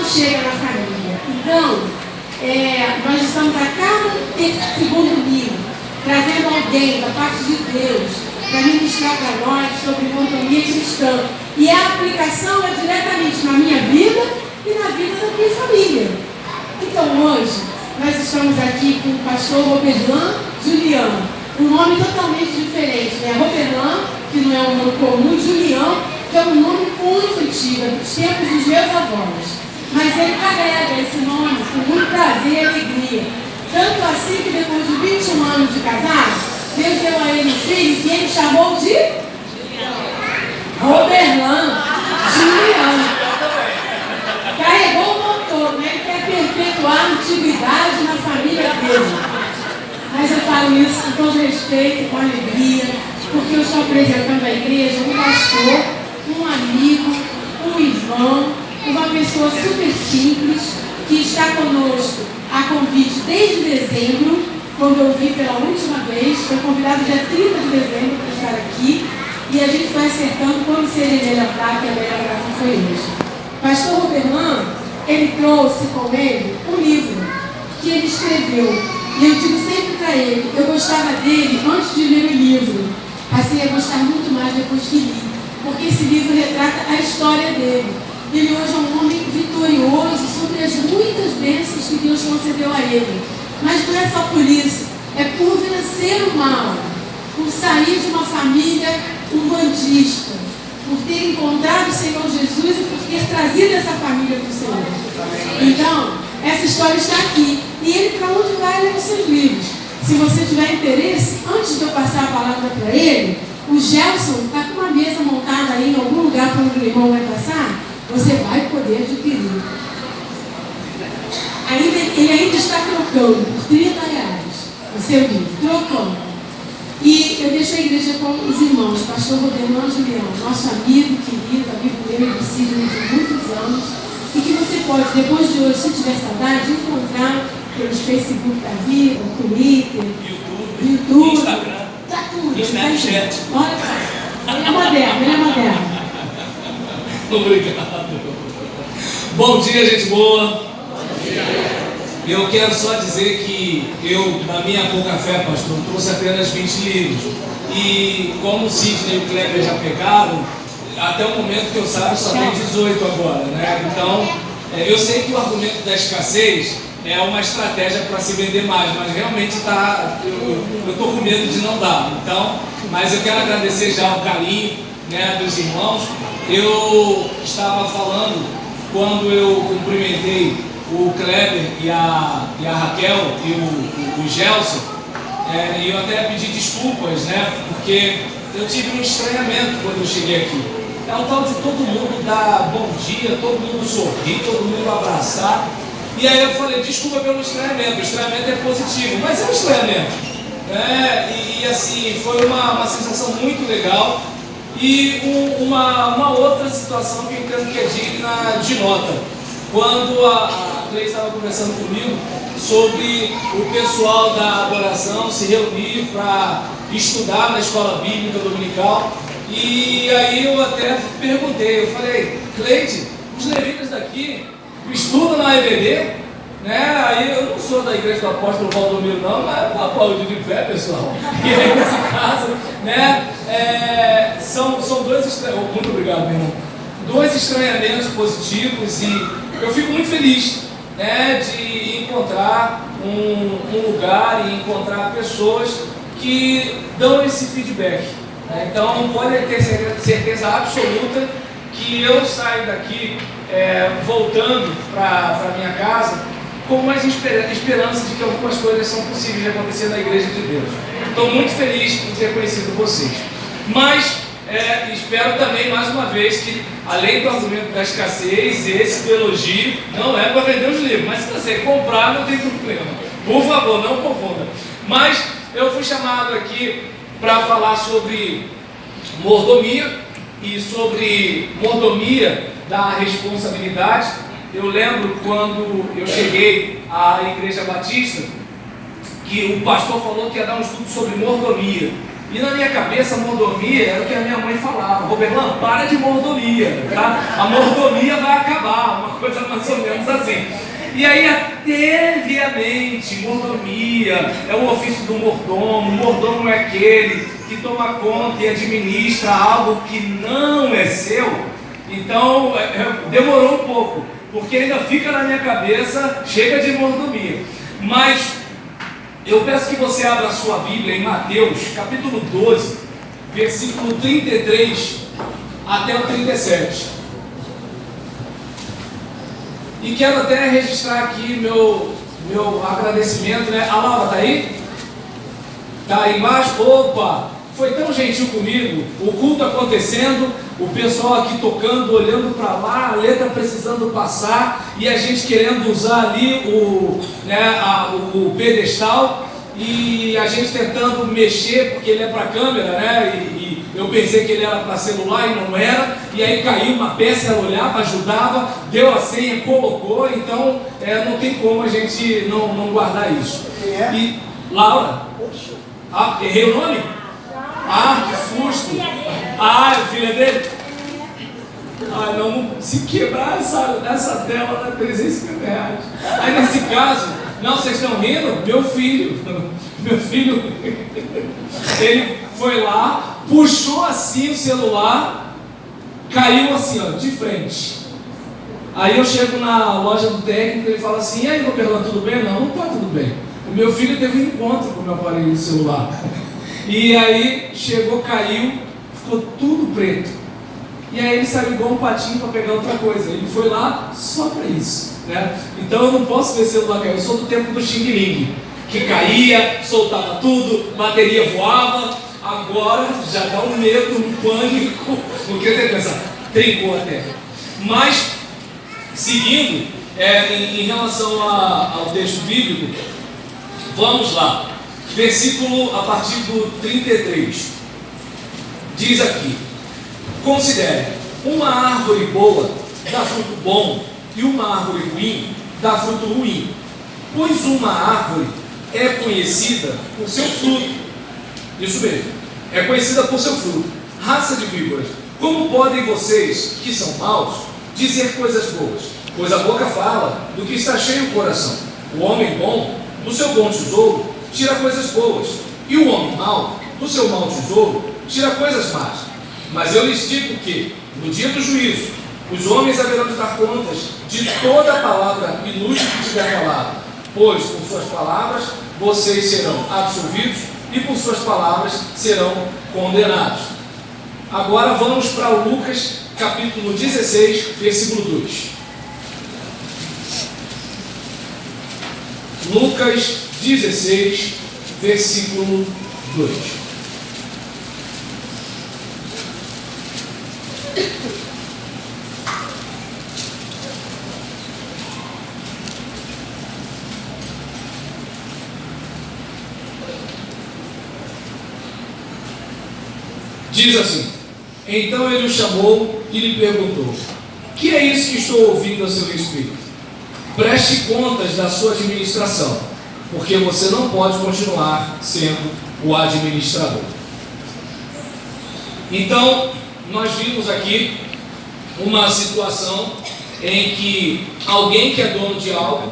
chega na família. Então, nós estamos a cada segundo domingo trazendo alguém da parte de Deus para ministrar para nós sobre mordomia cristã. E a aplicação é diretamente na minha vida e na vida da minha família. Então hoje nós estamos aqui com o pastor Roberlan Julião. Um nome totalmente diferente, né? Roberlan, que não é um nome comum, Julião, que é um nome muito antigo, dos tempos dos meus avós. Mas ele carrega esse nome com muito prazer e alegria. Tanto assim que depois de 21 anos de casado, Deus deu a ele um filho que ele chamou de Roberlan Julião. Carregou o motor, né? Ele quer perpetuar a antiguidade na família dele. Mas eu falo isso com todo respeito, com alegria, porque eu estou apresentando à igreja um pastor, um amigo, um irmão, uma pessoa super simples, que está conosco a convite desde dezembro, quando eu vi pela última vez. Foi convidado dia 30 de dezembro para estar aqui, e a gente foi acertando quando seria melhor data, que a melhor data foi hoje. Pastor Roberlan, ele trouxe com ele um livro que ele escreveu. E eu digo sempre para ele, eu gostava dele antes de ler o livro. Passei a gostar muito mais depois que li, porque esse livro retrata a história dele. Ele hoje é um homem vitorioso sobre as muitas bênçãos que Deus concedeu a ele. Mas não é só por isso, é por vencer o mal, por sair de uma família umbandista, por ter encontrado o Senhor Jesus e por ter trazido essa família para o Senhor. Então, essa história está aqui. E ele, para onde vai, lê os seus livros. Se você tiver interesse, antes de eu passar a palavra para ele, o Gelson está com uma mesa montada aí em algum lugar para onde o irmão vai passar. Você vai poder adquirir. Ele ainda está trocando por R$30 o seu livro. Trocando. E eu deixo a igreja com os irmãos, pastor Roberlan Julião, nosso amigo querido, amigo dele do Sidney de muitos anos, e que você pode, depois de hoje, se tiver saudade, encontrar pelos Facebook da vida, Twitter, YouTube, Instagram, tá tudo, Snapchat. Olha só, ele é moderno. Obrigado. Bom dia, gente boa. Bom dia. Eu quero só dizer que eu, na minha pouca fé, pastor, trouxe apenas 20 livros. E como o Sidney e o Kleber já pegaram, até o momento que eu saiba, só tem 18 agora, né? Então, eu sei que o argumento da escassez é uma estratégia para se vender mais, mas realmente eu estou com medo de não dar. Então, mas eu quero agradecer já o carinho, né, dos irmãos. Eu estava falando, quando eu cumprimentei o Kleber e a Raquel e o Gelson, e eu até pedi desculpas, né, porque eu tive um estranhamento quando eu cheguei aqui. É o tal de todo mundo dar bom dia, todo mundo sorrir, todo mundo abraçar. E aí eu falei, desculpa pelo estranhamento, o estranhamento é positivo, mas é um estranhamento. E assim, foi uma sensação muito legal. E uma outra situação que eu entendo que é digna de nota. Quando a Cleide estava conversando comigo sobre o pessoal da adoração se reunir para estudar na escola bíblica dominical. E aí eu até perguntei, eu falei, Cleide, os levitas daqui estudam na EBD, né? Aí eu não sou da igreja do apóstolo Valdomiro não, mas o aplauso de pé, pessoal. E aí nesse caso, né, são dois estranhamentos, muito obrigado, meu irmão, dois estranhamentos positivos, e eu fico muito feliz, né, de encontrar um lugar e encontrar pessoas que dão esse feedback. Então pode ter certeza absoluta que eu saio daqui voltando para minha casa com mais esperança de que algumas coisas são possíveis de acontecer na Igreja de Deus. Estou muito feliz por ter conhecido vocês. Mas espero também, mais uma vez, que além do argumento da escassez, esse do elogio não é para vender os livros, mas se você comprar, não tem problema. Por favor, não confunda. Mas eu fui chamado aqui para falar sobre mordomia e sobre mordomia da responsabilidade. Eu lembro quando eu cheguei à Igreja Batista, que o pastor falou que ia dar um estudo sobre mordomia. E na minha cabeça, mordomia era o que a minha mãe falava. Roberlan, para de mordomia, tá? A mordomia vai acabar, uma coisa mais ou menos E aí até vi a mente, mordomia, é o ofício do mordomo. O mordomo é aquele que toma conta e administra algo que não é seu. Então demorou um pouco, porque ainda fica na minha cabeça, chega de mordomia. Mas eu peço que você abra a sua Bíblia em Mateus, capítulo 12, versículo 33 até o 37. E quero até registrar aqui meu agradecimento, né? A Laura tá aí? Tá aí embaixo? Opa! Foi tão gentil comigo, o culto acontecendo, o pessoal aqui tocando, olhando para lá, a letra precisando passar, e a gente querendo usar ali o pedestal, e a gente tentando mexer, porque ele é para câmera, né? E eu pensei que ele era para celular e não era, e aí caiu uma peça, ela olhava, ajudava, deu a senha, colocou, então não tem como a gente não guardar isso. E Laura? Ah, errei o nome? Ah, que susto! Ah, é filha dele? Ah, não, se quebrar essa tela dá 350 reais. Aí nesse caso, não, vocês estão rindo? Meu filho, ele foi lá, puxou assim o celular, caiu assim, ó, de frente. Aí eu chego na loja do técnico e ele fala assim: e aí, Roberto, tudo bem? Não está tudo bem. O meu filho teve um encontro com o meu aparelho de celular. E aí chegou, caiu, ficou tudo preto. E aí ele saiu igual um patinho para pegar outra coisa. Ele foi lá só para isso, né? Então eu não posso ver celular cair. Eu sou do tempo do Xing Ling, que caía, soltava tudo, bateria voava. Agora já dá um medo, um pânico, porque você pensa, trincou até. Mas, seguindo, em relação ao texto bíblico, vamos lá. Versículo a partir do 33. Diz aqui: considere, uma árvore boa dá fruto bom, e uma árvore ruim dá fruto ruim. Pois uma árvore é conhecida por seu fruto. Isso mesmo, é conhecida por seu fruto. Raça de víboras, como podem vocês, que são maus, dizer coisas boas? Pois a boca fala do que está cheio o coração. O homem bom, do seu bom tesouro, tira coisas boas, e o homem mau, do seu mau tesouro, tira coisas más. Mas eu lhes digo que, no dia do juízo, os homens haverão de dar contas de toda a palavra inútil que tiver falado, pois por suas palavras vocês serão absolvidos e por suas palavras serão condenados. Agora vamos para o Lucas, capítulo 16, versículo 2. Lucas 16, versículo 2. Diz assim: então ele o chamou e lhe perguntou: que é isso que estou ouvindo a seu respeito? Preste contas da sua administração, porque você não pode continuar sendo o administrador. Então, nós vimos aqui uma situação em que alguém que é dono de algo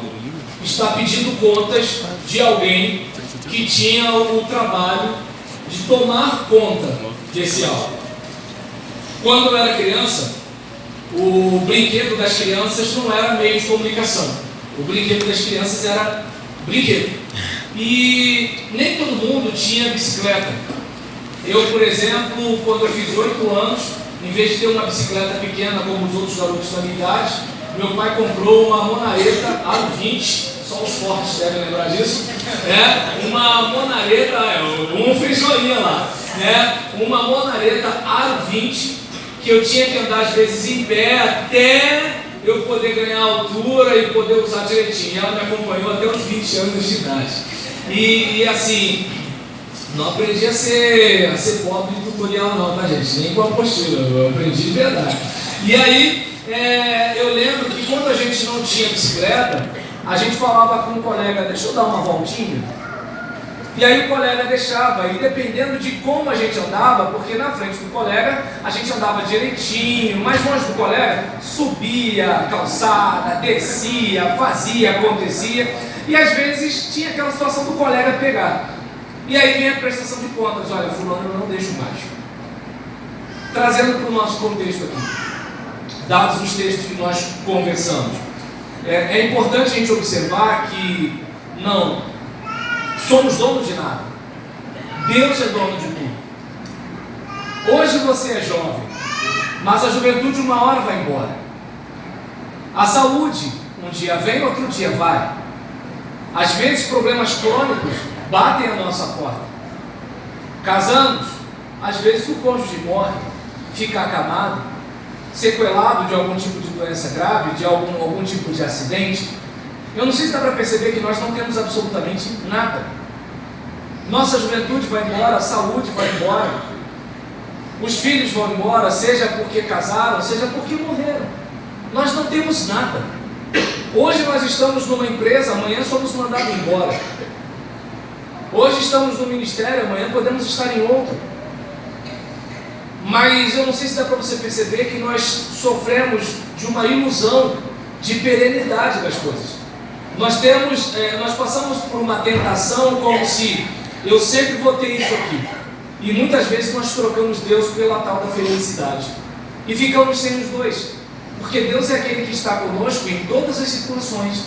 está pedindo contas de alguém que tinha o trabalho de tomar conta desse algo. Quando eu era criança, o brinquedo das crianças não era meio de comunicação. O brinquedo das crianças era brinquedo. E nem todo mundo tinha bicicleta. Eu, por exemplo, quando eu fiz 8 anos, em vez de ter uma bicicleta pequena como os outros garotos da minha idade, meu pai comprou uma monareta Aro 20, só os fortes devem lembrar disso, uma monareta, um fez joinha lá, uma monareta Aro 20, que eu tinha que andar às vezes em pé até eu poder ganhar altura e poder usar direitinho. Ela me acompanhou até os 20 anos de idade. E assim, não aprendi a ser pobre em tutorial não, tá gente? Nem com a apostila, eu aprendi de verdade. E aí, eu lembro que quando a gente não tinha bicicleta, a gente falava com um colega: deixa eu dar uma voltinha. E aí o colega deixava, e dependendo de como a gente andava, porque na frente do colega a gente andava direitinho, mais longe do colega, subia a calçada, descia, fazia, acontecia, e às vezes tinha aquela situação do colega pegar. E aí vem a prestação de contas, olha, fulano eu não deixo mais. Trazendo para o nosso contexto aqui, dados os textos que nós conversamos, é importante a gente observar que não somos donos de nada. Deus é dono de tudo. Hoje você é jovem, mas a juventude uma hora vai embora. A saúde um dia vem, outro dia vai. Às vezes problemas crônicos batem a nossa porta. Casamos, às vezes o cônjuge morre, fica acamado, sequelado de algum tipo de doença grave, de algum tipo de acidente. Eu não sei se dá para perceber que nós não temos absolutamente nada. Nossa juventude vai embora, a saúde vai embora, os filhos vão embora, seja porque casaram, seja porque morreram. Nós não temos nada. Hoje nós estamos numa empresa, amanhã somos mandados embora. Hoje estamos no ministério, amanhã podemos estar em outro. Mas eu não sei se dá para você perceber que nós sofremos de uma ilusão de perenidade das coisas. Nós passamos por uma tentação como se eu sempre vou ter isso aqui. E muitas vezes nós trocamos Deus pela tal da felicidade. E ficamos sem os dois. Porque Deus é aquele que está conosco em todas as situações.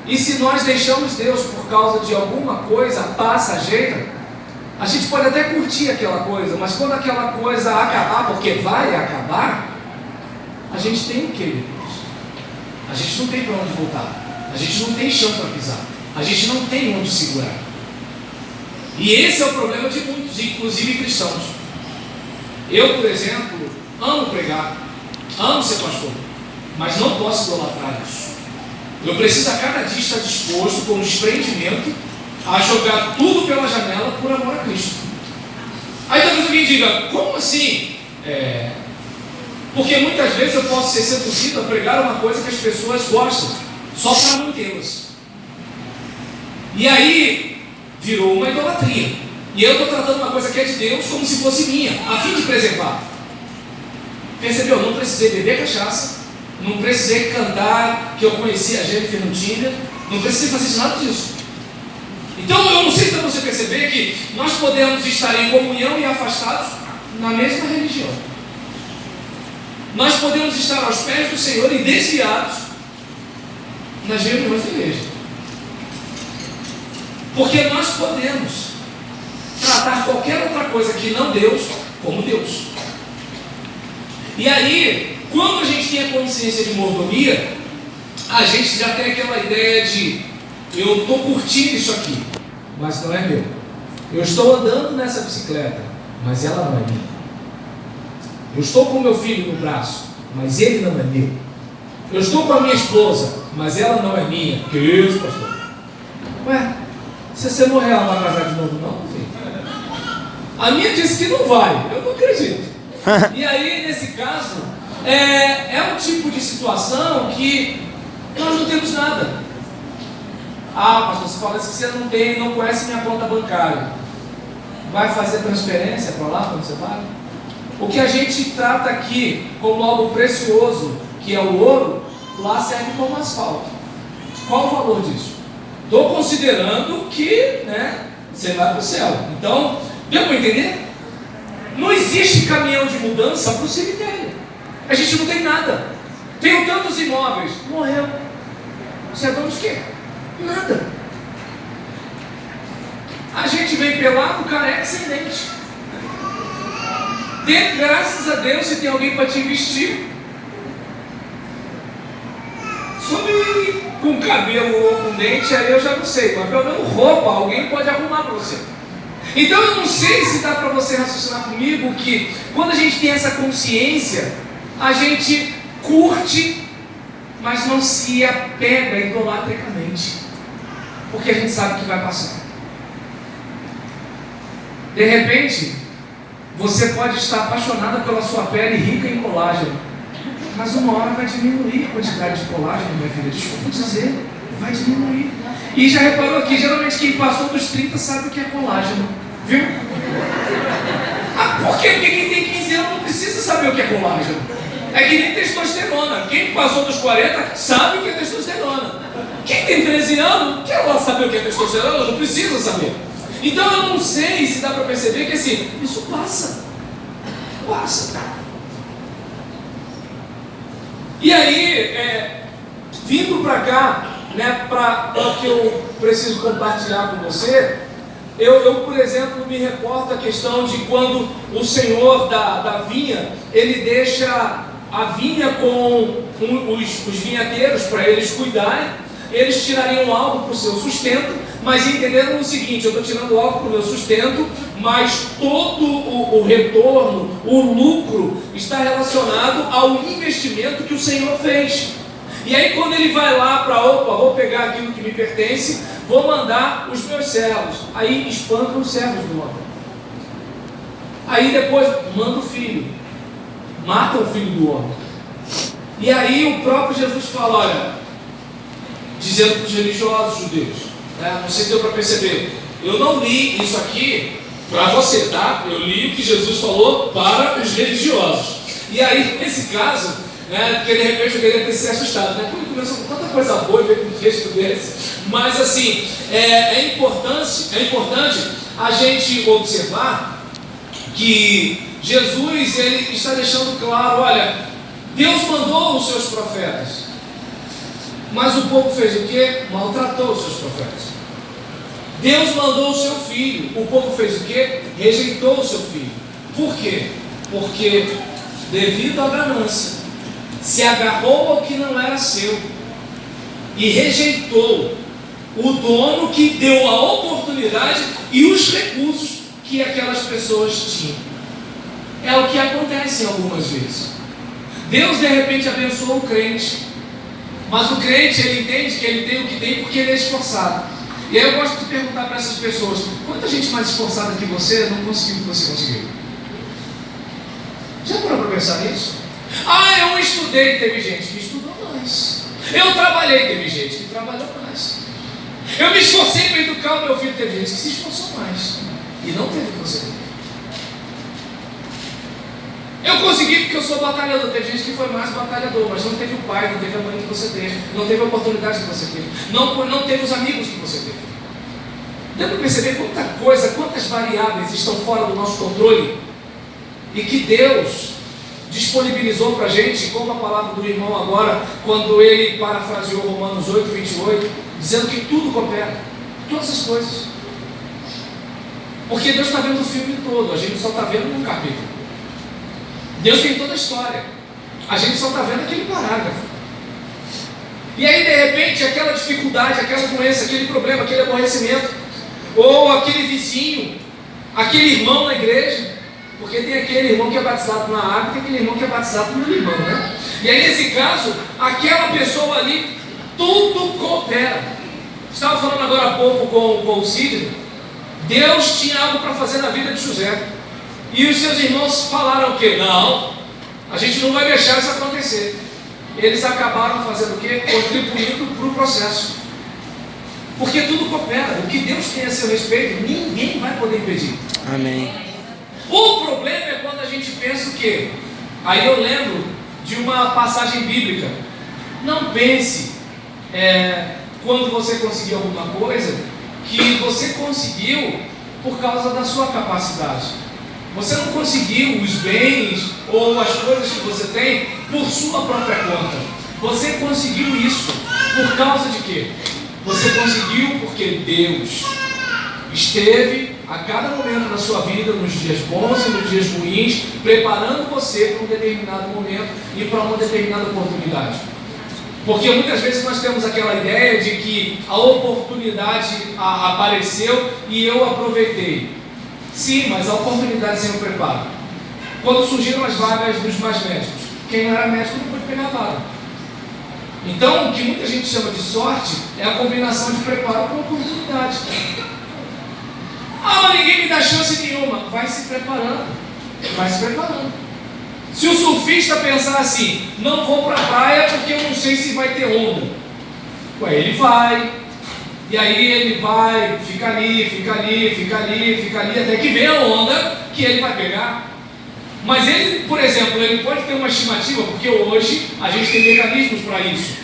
E se nós deixamos Deus por causa de alguma coisa passageira, a gente pode até curtir aquela coisa, mas quando aquela coisa acabar, porque vai acabar, a gente tem o que, Deus? A gente não tem para onde voltar. A gente não tem chão para pisar. A gente não tem onde segurar. E esse é o problema de muitos, inclusive cristãos. Eu, por exemplo, amo pregar, amo ser pastor, mas não posso idolatrar isso. Eu preciso a cada dia estar disposto, com desprendimento, a jogar tudo pela janela por amor a Cristo. Aí talvez alguém diga, como assim? Porque muitas vezes eu posso ser seduzido a pregar uma coisa que as pessoas gostam, só para mantê-las. E aí virou uma idolatria. E eu estou tratando uma coisa que é de Deus como se fosse minha, a fim de preservar. Percebeu? Não precisei beber cachaça, não precisei cantar que eu conhecia a Jennifer no Tinder, não precisei fazer nada disso. Então eu não sei se você perceber que nós podemos estar em comunhão e afastados na mesma religião. Nós podemos estar aos pés do Senhor e desviados nas reuniões da igreja. Porque nós podemos tratar qualquer outra coisa que não Deus como Deus. E aí, quando a gente tem a consciência de mordomia, a gente já tem aquela ideia de eu estou curtindo isso aqui, mas não é meu. Eu estou andando nessa bicicleta, mas ela não é minha. Eu estou com meu filho no braço, mas ele não é meu. Eu estou com a minha esposa, mas ela não é minha. Que isso, pastor? Ué, se você morrer, ela vai casar de novo, não, filho? A minha disse que não vai, eu não acredito. E aí, nesse caso, é um tipo de situação que nós não temos nada. Ah, pastor, você fala assim que você não conhece minha conta bancária. Vai fazer transferência para lá quando você vai? O que a gente trata aqui como algo precioso, que é o ouro, lá serve como asfalto. Qual o valor disso? Estou considerando que você vai para o céu. Então, deu para entender? Não existe caminhão de mudança para o cemitério. A gente não tem nada. Tenho tantos imóveis. Morreu. Você é dono de quê? Nada. A gente vem pelado, careca, sem dente. Graças a Deus, se tem alguém para te vestir. Some com cabelo ou com dente, aí eu já não sei. Mas pelo menos roupa, alguém pode arrumar para você. Então eu não sei se dá para você raciocinar comigo que quando a gente tem essa consciência, a gente curte, mas não se apega idolatricamente, porque a gente sabe que vai passar. De repente, você pode estar apaixonada pela sua pele rica em colágeno, mas uma hora vai diminuir a quantidade de colágeno, minha filha. Desculpa dizer, vai diminuir. E já reparou aqui, geralmente quem passou dos 30 sabe o que é colágeno, viu? Ah, por quê? Porque quem tem 15 anos não precisa saber o que é colágeno. É que nem testosterona. Quem passou dos 40 sabe o que é testosterona. Quem tem 13 anos quer lá saber o que é testosterona, não precisa saber. Então eu não sei se dá para perceber que assim, isso passa. Passa. E aí, vindo para cá, né, para o que eu preciso compartilhar com você, eu, por exemplo, me reporto a questão de quando o senhor da vinha, ele deixa a vinha com os vinhateiros para eles cuidarem, eles tirariam algo para o seu sustento, mas entenderam o seguinte: eu estou tirando algo para o meu sustento, mas todo o retorno, o lucro está relacionado ao investimento que o Senhor fez. E aí quando ele vai lá para, vou pegar aquilo que me pertence, vou mandar os meus servos, aí espancam os servos do homem. Aí depois manda o filho, mata o filho do homem. E aí o próprio Jesus fala, olha, dizendo para os religiosos judeus, né, não sei se deu para perceber, eu não li isso aqui para você, tá? Eu li o que Jesus falou para os religiosos. E aí, nesse caso, né, porque de repente eu queria ter se assustado, né? Porque começou com tanta coisa boa e veio com um texto desse. Mas assim, é importante a gente observar que Jesus, ele está deixando claro, olha, Deus mandou os seus profetas, mas o povo fez o quê? Maltratou os seus profetas. Deus mandou o seu filho, o povo fez o quê? Rejeitou o seu filho. Por quê? Porque devido à ganância, se agarrou ao que não era seu e rejeitou o dono que deu a oportunidade e os recursos que aquelas pessoas tinham. É o que acontece algumas vezes. Deus de repente abençoa o crente, mas o crente, ele entende que ele tem o que tem porque ele é esforçado. E aí eu gosto de perguntar para essas pessoas: quanta gente mais esforçada que você não conseguiu o que você conseguiu? Já parou para pensar nisso? Ah, eu estudei, teve gente que estudou mais. Eu trabalhei, teve gente que trabalhou mais. Eu me esforcei para educar o meu filho, teve gente que se esforçou mais e não teve o que você teve. Eu consegui porque eu sou batalhador, teve gente que foi mais batalhador, mas não teve o pai, não teve a mãe que você teve, não teve a oportunidade que você teve, não teve os amigos que você teve. Dá para perceber quanta coisa, quantas variáveis estão fora do nosso controle e que Deus disponibilizou para a gente, como a palavra do irmão agora, quando ele parafraseou Romanos 8, 28, dizendo que tudo coopera, todas as coisas. Porque Deus está vendo o filme todo, a gente só está vendo um capítulo. Deus tem toda a história, a gente só está vendo aquele parágrafo. E aí de repente aquela dificuldade, aquela doença, aquele problema, aquele aborrecimento, ou aquele vizinho, aquele irmão na igreja, porque tem aquele irmão que é batizado na água e tem aquele irmão que é batizado no limão, né? E aí nesse caso, aquela pessoa ali, tudo coopera. Estava falando agora há pouco com o Sidney, Deus tinha algo para fazer na vida de José. E os seus irmãos falaram o quê? Não, a gente não vai deixar isso acontecer. Eles acabaram fazendo o quê? Contribuindo para o processo. Porque tudo coopera. O que Deus tem a seu respeito, ninguém vai poder impedir. Amém. O problema é quando a gente pensa o quê? Aí eu lembro de uma passagem bíblica. Não pense, quando você conseguir alguma coisa, que você conseguiu por causa da sua capacidade. Você não conseguiu os bens ou as coisas que você tem por sua própria conta. Você conseguiu isso por causa de quê? Você conseguiu porque Deus esteve a cada momento da sua vida, nos dias bons e nos dias ruins, preparando você para um determinado momento e para uma determinada oportunidade. Porque muitas vezes nós temos aquela ideia de que a oportunidade apareceu e eu aproveitei. Sim, mas a oportunidade sem o preparo. Quando surgiram as vagas dos mais médicos, quem não era médico não pôde pegar a vaga. Então, o que muita gente chama de sorte é a combinação de preparo com oportunidade. Ah, mas ninguém me dá chance nenhuma. Vai se preparando. Vai se preparando. Se o surfista pensar assim, não vou para a praia porque eu não sei se vai ter onda. Ué, ele vai, e aí ele vai, fica ali, até que vem a onda que ele vai pegar. Mas ele, por exemplo, ele pode ter uma estimativa, porque hoje a gente tem mecanismos para isso.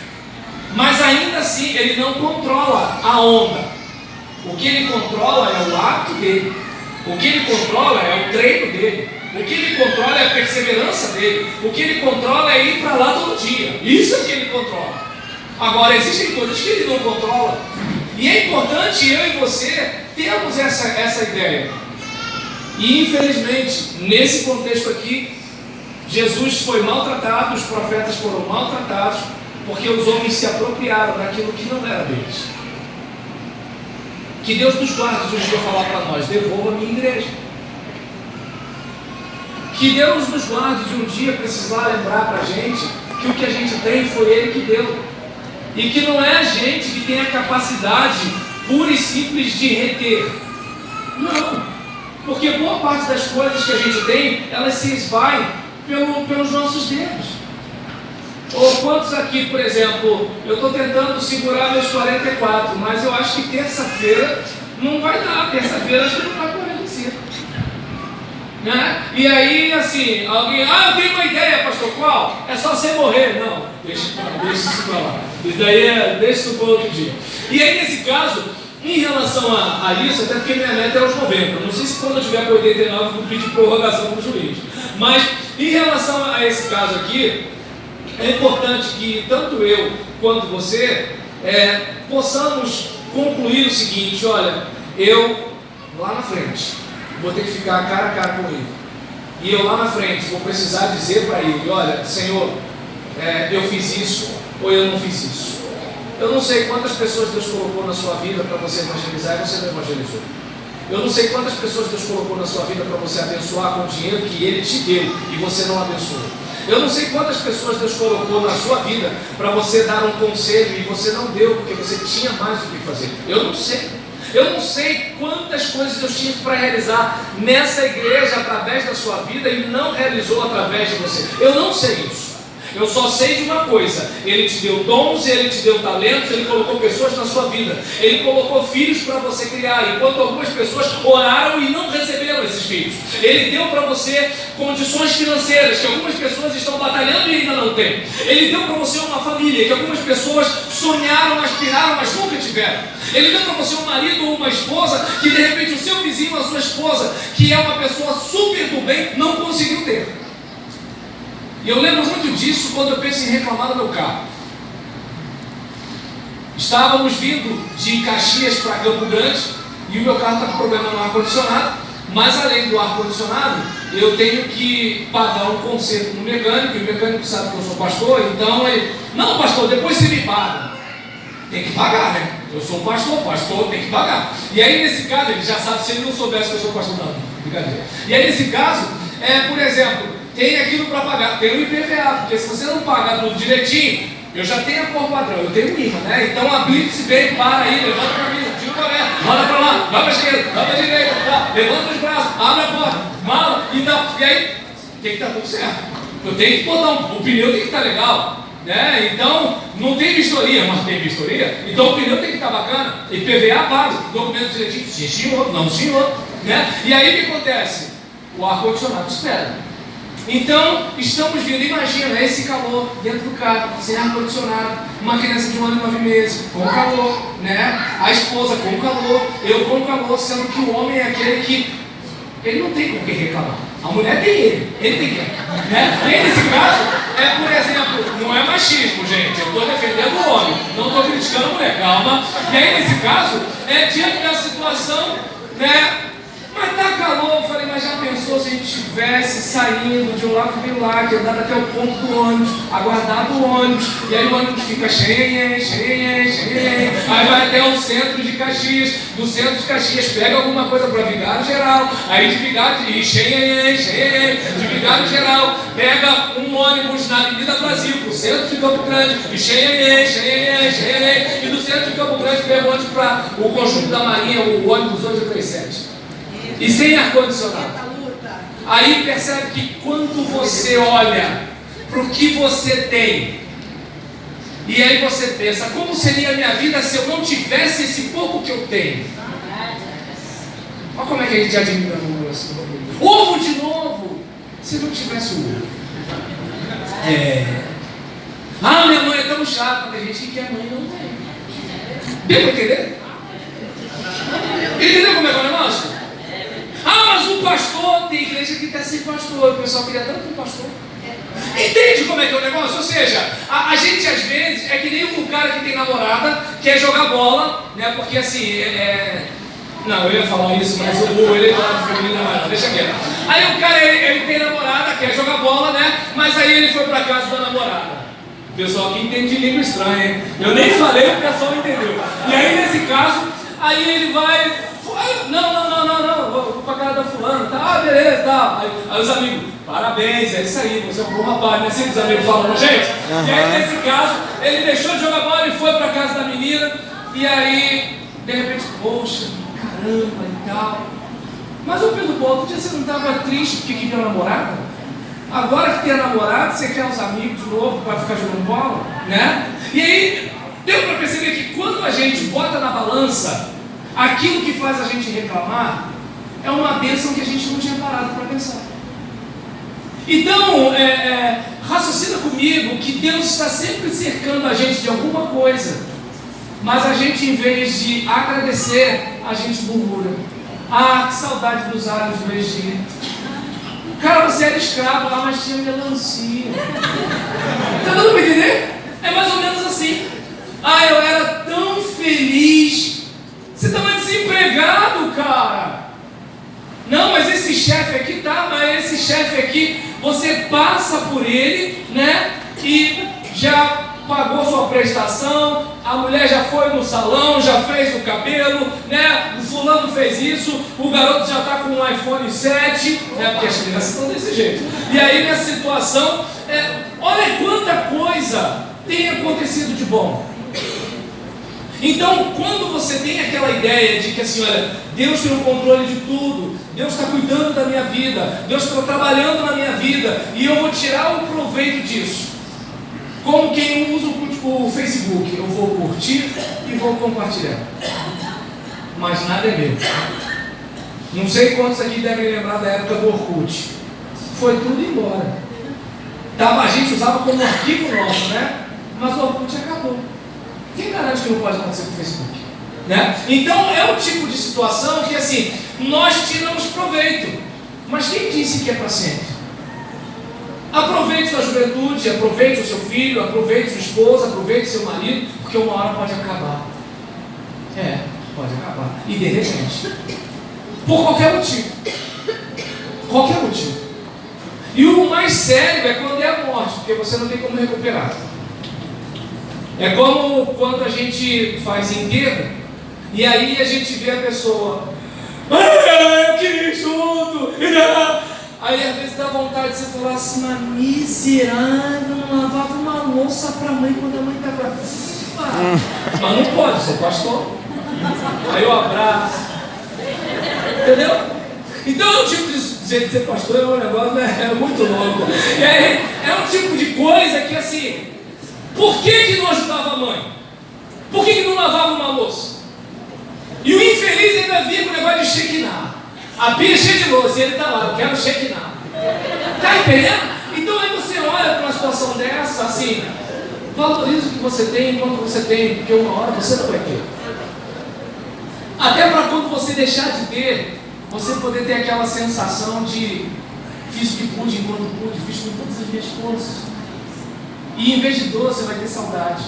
Mas ainda assim ele não controla a onda. O que ele controla é o hábito dele. O que ele controla é o treino dele. O que ele controla é a perseverança dele. O que ele controla é ir para lá todo dia. Isso é o que ele controla. Agora, existem coisas que ele não controla. E é importante eu e você termos essa ideia. E infelizmente, nesse contexto aqui, Jesus foi maltratado, os profetas foram maltratados, porque os homens se apropriaram daquilo que não era deles. Que Deus nos guarde de um dia falar para nós: devolva a minha igreja. Que Deus nos guarde de um dia precisar lembrar para a gente que o que a gente tem foi Ele que deu. E que não é a gente que tem a capacidade pura e simples de reter. Não. Porque boa parte das coisas que a gente tem, elas se esvaem pelos nossos dedos. Ou quantos aqui, por exemplo, eu estou tentando segurar meus 44, mas eu acho que terça-feira não vai dar. Terça-feira acho que não vai 45. Né? E aí, assim, alguém, eu tenho uma ideia, pastor, qual? É só você morrer. Não, deixa isso para lá. Isso daí deixa isso para outro dia. E aí, nesse caso, em relação a isso, até porque minha meta é aos 90. Não sei se quando eu tiver com 89 eu vou pedir prorrogação para o juiz. Mas, em relação a esse caso aqui, é importante que tanto eu quanto você possamos concluir o seguinte: olha, eu lá na frente vou ter que ficar cara a cara com ele. E eu lá na frente vou precisar dizer para ele: olha, Senhor, eu fiz isso ou eu não fiz isso. Eu não sei quantas pessoas Deus colocou na sua vida para você evangelizar e você não evangelizou. Eu não sei quantas pessoas Deus colocou na sua vida para você abençoar com o dinheiro que Ele te deu e você não abençoou. Eu não sei quantas pessoas Deus colocou na sua vida para você dar um conselho e você não deu porque você tinha mais o que fazer. Eu não sei. Eu não sei quantas coisas Deus tinha para realizar nessa igreja através da sua vida e não realizou através de você. Eu não sei isso. Eu só sei de uma coisa: Ele te deu dons, Ele te deu talentos, Ele colocou pessoas na sua vida, Ele colocou filhos para você criar, enquanto algumas pessoas oraram e não receberam esses filhos. Ele deu para você condições financeiras que algumas pessoas estão batalhando e ainda não têm. Ele deu para você uma família que algumas pessoas sonharam, aspiraram, mas nunca tiveram. Ele deu para você um marido ou uma esposa que de repente o seu vizinho, a sua esposa, que é uma pessoa super do bem, não conseguiu ter. E eu lembro muito disso quando eu penso em reclamar do meu carro. Estávamos vindo de Caxias para Campo Grande e o meu carro está com problema no ar-condicionado, mas além do ar-condicionado, eu tenho que pagar um conserto no mecânico, e o mecânico sabe que eu sou pastor, então ele: não, pastor, depois você me paga. Tem que pagar, né? Eu sou um pastor tem que pagar. E aí nesse caso, ele já sabe, se ele não soubesse que eu sou pastor, não, brincadeira. E aí nesse caso, por exemplo, tem aquilo para pagar, tem o IPVA, porque se você não pagar tudo direitinho, eu já tenho a cor padrão, eu tenho o IMA, né? Então a Blitz vem, para aí, levanta para mim, tira o boné, roda para lá, vai para a esquerda, vai para a direita, tá? Levanta os braços, abre a porta, mala e tal. E aí, tem que estar tudo certo. Eu tenho que botar o pneu tem que estar legal, né? Então, não tem vistoria, mas tem vistoria, então o pneu tem que estar bacana, IPVA pago, documento direitinho, sim senhor, não senhor, né? E aí o que acontece? O ar-condicionado espera. Então, estamos vindo, imagina, esse calor dentro do carro, sem ar-condicionado, uma criança de 1 ano e 9 meses, com calor, né? A esposa com calor, eu com calor, sendo que o homem é aquele que, ele não tem com quem reclamar. A mulher tem ele tem quem, né? E nesse caso, por exemplo, não é machismo, gente, eu estou defendendo o homem, não estou criticando a mulher, calma. E aí, nesse caso, diante da situação, né? Mas tá calor, eu falei: mas já pensou se a gente estivesse saindo de um lado para o lado, andado até o ponto do ônibus, aguardado o ônibus, e aí o ônibus fica cheio, aí vai até o centro de Caxias, do centro de Caxias pega alguma coisa para Vigário Geral, aí de Vigário, de Vigário Geral, pega um ônibus na Avenida Brasil, pro centro de Campo Grande, e e do centro de Campo Grande pega o ônibus para o conjunto da Marinha, o ônibus 837. E sem ar-condicionado. Aí percebe que quando você olha para o que você tem, e aí você pensa, como seria a minha vida se eu não tivesse esse pouco que eu tenho? Olha como é que a gente admira o ovo de novo, se não tivesse o ovo. Ah, minha mãe é tão chata, tem gente que a mãe não tem. Deu para entender? Entendeu como é que é o negócio? Ah, mas o pastor, tem igreja que está sem pastor, o pessoal queria tanto um pastor. Entende como é que é o negócio? Ou seja, a gente às vezes é que nem o cara que tem namorada, quer jogar bola, né? Porque assim, não, eu ia falar isso, mas o eleitorado feminino não, deixa quieto. Aí o cara, ele tem namorada, quer jogar bola, né? Mas aí ele foi para casa da namorada. O pessoal aqui entende de língua estranha, hein? Eu nem falei, o pessoal entendeu. E aí nesse caso, aí ele vai, não, vou pra casa da fulana, tá, beleza, tá. Aí os amigos, parabéns, é isso aí, você é um bom rapaz, não é assim que os amigos falam pra gente? E aí nesse caso, ele deixou de jogar bola e foi pra casa da menina, e aí, de repente, poxa, caramba e tal. Mas eu pergunto, outro dia você não estava triste porque queria uma namorada? Agora que tem a namorada, você quer os amigos de novo para ficar jogando bola, né? E aí, deu para perceber que quando a gente bota na balança aquilo que faz a gente reclamar, é uma bênção que a gente não tinha parado para pensar. Então, raciocina comigo que Deus está sempre cercando a gente de alguma coisa, mas a gente, em vez de agradecer, a gente murmura. Ah, que saudade dos ares do Egito. Cara, você era escravo lá, mas tinha melancia. Tá dando pra entender? É mais ou menos assim. Ah, eu era tão feliz. Você estava desempregado, cara. Não, mas esse chefe aqui, tá, mas esse chefe aqui, você passa por ele, né? E já pagou sua prestação, a mulher já foi no salão, já fez o cabelo, né? O fulano fez isso, o garoto já está com um iPhone 7, né? Porque as crianças estão desse jeito. E aí nessa situação, olha quanta coisa tem acontecido de bom. Então, quando você tem aquela ideia de que assim, olha, Deus tem o controle de tudo, Deus está cuidando da minha vida, Deus está trabalhando na minha vida, e eu vou tirar o proveito disso. Como quem usa o Facebook, eu vou curtir e vou compartilhar. Mas nada é meu. Não sei quantos aqui devem lembrar da época do Orkut. Foi tudo embora. A gente usava como arquivo nosso, né? Mas o Orkut acabou. Quem garante que não pode acontecer com o Facebook? Né? Então é o tipo de situação que assim, nós tiramos proveito. Mas quem disse que é para sempre? Aproveite sua juventude, aproveite o seu filho, aproveite sua esposa, aproveite seu marido, porque uma hora pode acabar. Pode acabar. E de repente. Por qualquer motivo. Qualquer motivo. E o mais sério é quando é a morte, porque você não tem como recuperar. É como quando a gente faz enterro, e aí a gente vê a pessoa. Eu queria ir junto. Aí às vezes dá vontade de você falar assim, mas miserável, não lavava uma louça para a mãe quando a mãe estava viva. Mas não pode, sou pastor. Aí eu abraço. Entendeu? Então é um tipo de jeito de ser pastor, é um negócio, né? É muito louco. É um tipo de coisa que assim, por que não ajudava a mãe? Por que não lavava uma louça? E o infeliz ainda vinha com o negócio de Shekinah. A pia é cheia de louça e ele está lá, eu quero Shekinah. Está entendendo? Então aí você olha para uma situação dessa, assim, valoriza o que você tem enquanto você tem, porque uma hora você não vai ter. Até para quando você deixar de ter, você poder ter aquela sensação de fiz o que pude enquanto pude, fiz com todas as minhas forças. E em vez de dor, você vai ter saudade.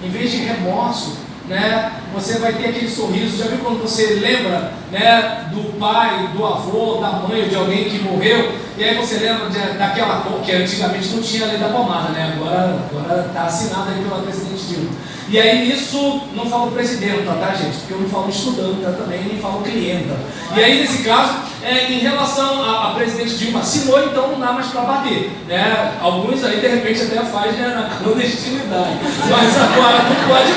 Em vez de remorso, né, você vai ter aquele sorriso. Já viu quando você lembra, né, do pai, do avô, da mãe ou de alguém que morreu, e aí você lembra daquela cor que antigamente não tinha a lei da pomada, né? Agora está assinado aí pela presidente Dilma. E aí nisso não falo presidenta, tá, gente? Porque eu não falo estudanta também, nem falo clienta. E aí nesse caso, em relação a presidente Dilma assinou, então não dá mais para bater, né? Alguns aí de repente até faz, né, na clandestinidade. Mas agora não pode.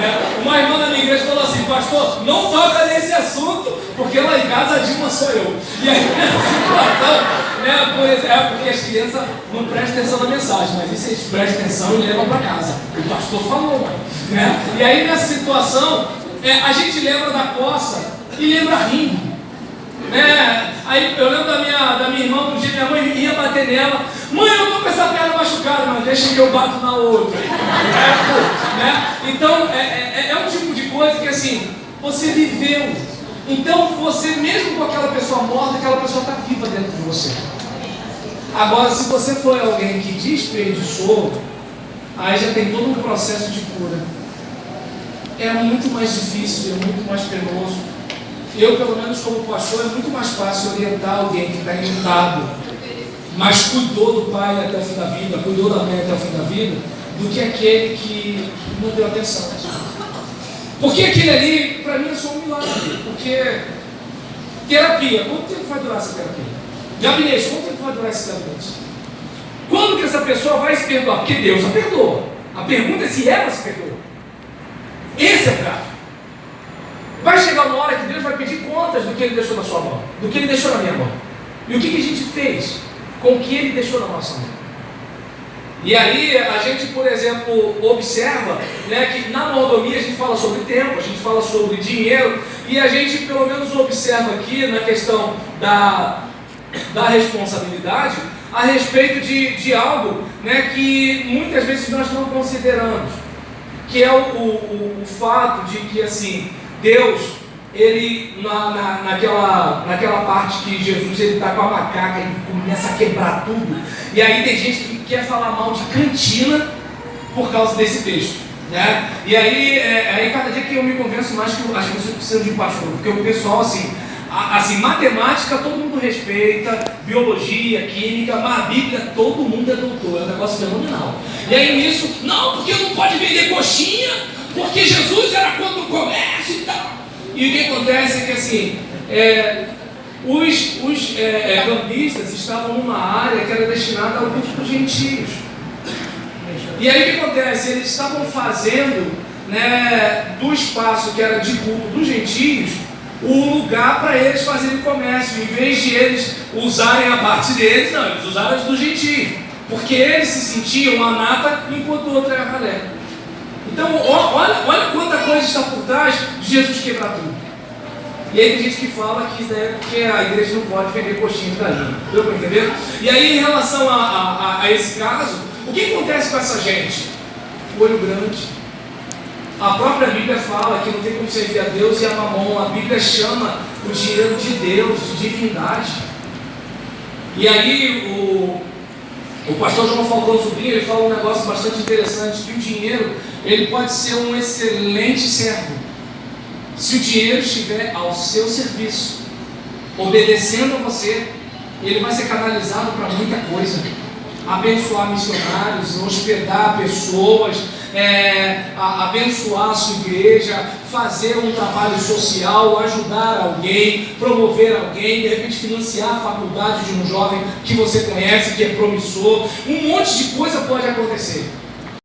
Né? Uma irmã da minha igreja falou assim: pastor, não toca nesse assunto, porque lá em casa a Dilma sou eu. E aí, nessa situação, né, por exemplo, porque as crianças não prestam atenção na mensagem, mas isso eles prestam atenção e levam para casa. O pastor falou, mãe. Né? E aí, nessa situação, a gente lembra da coça e lembra rindo. Né? Aí eu lembro da minha irmã, um dia minha mãe ia bater nela: mãe, eu tô com essa perna machucada, mas deixa que eu bato na outra. Né? Então é um tipo de coisa que assim, você viveu. Então você, mesmo com aquela pessoa morta, aquela pessoa está viva dentro de você. Agora, se você for alguém que desperdiçou, aí já tem todo um processo de cura. É muito mais difícil, é muito mais penoso. Eu, pelo menos como pastor, é muito mais fácil orientar alguém que está irritado, mas cuidou do pai até o fim da vida, cuidou da mãe até o fim da vida, do que aquele que não deu atenção. Porque aquele ali, para mim, é só um milagre. Porque terapia, quanto tempo vai durar essa terapia? Gabinete, quanto tempo vai durar esse gabinete? Quando que essa pessoa vai se perdoar? Porque Deus a perdoa. A pergunta é se ela se perdoa. Esse é o caso. Vai chegar uma hora que Deus vai pedir contas do que Ele deixou na sua mão, do que Ele deixou na minha mão. E o que a gente fez com o que Ele deixou na nossa mão? E aí a gente, por exemplo, observa, né, que na mordomia a gente fala sobre tempo, a gente fala sobre dinheiro, e a gente pelo menos observa aqui na questão da responsabilidade a respeito de algo, né, que muitas vezes nós não consideramos, que é o fato de que assim, Deus, ele naquela parte que Jesus ele está com a macaca e começa a quebrar tudo, e aí tem gente que quer falar mal de cantina por causa desse texto, né? E aí cada dia que eu me convenço mais que as pessoas precisam de pastor, porque o pessoal assim, matemática todo mundo respeita, biologia, química, mas a Bíblia todo mundo é doutor, é um negócio fenomenal. E aí nisso, não, porque não pode vender coxinha, porque Jesus era contra o comércio e tal. E o que acontece é que assim, os cambistas estavam numa área que era destinada ao culto dos gentios. E aí o que acontece? Eles estavam fazendo, né, do espaço que era de culto dos gentios um lugar para eles fazerem comércio. Em vez de eles usarem a parte deles, não, eles usaram as dos gentios, porque eles se sentiam a nata enquanto o outro era ralé. Então olha quanta coisa está por trás de Jesus quebrar tudo. E aí tem gente que fala que isso é porque a igreja não pode vender coxinha de galinha. Deu para entender? E aí em relação a esse caso, o que acontece com essa gente? O olho grande. A própria Bíblia fala que não tem como servir a Deus e a mamon. A Bíblia chama o dinheiro de Deus, de divindade. E aí o pastor João Falcão Sobrinho, ele fala um negócio bastante interessante, que o dinheiro ele pode ser um excelente servo. Se o dinheiro estiver ao seu serviço, obedecendo a você, ele vai ser canalizado para muita coisa. Abençoar missionários, hospedar pessoas, abençoar a sua igreja, fazer um trabalho social, ajudar alguém, promover alguém, de repente financiar a faculdade de um jovem que você conhece, que é promissor. Um monte de coisa pode acontecer.